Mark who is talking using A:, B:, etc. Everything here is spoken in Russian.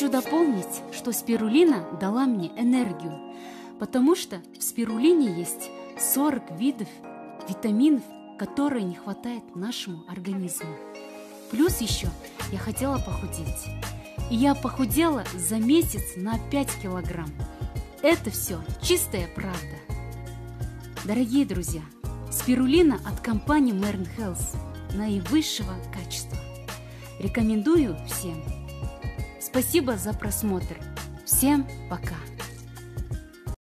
A: хочу дополнить, что спирулина дала мне энергию, потому что в спирулине есть 40 видов витаминов, которые не хватает нашему организму. Плюс еще я хотела похудеть. И я похудела за месяц на 5 килограмм. Это все чистая правда. Дорогие друзья, спирулина от компании Mern Health наивысшего качества. Рекомендую всем. Спасибо за просмотр. Всем пока!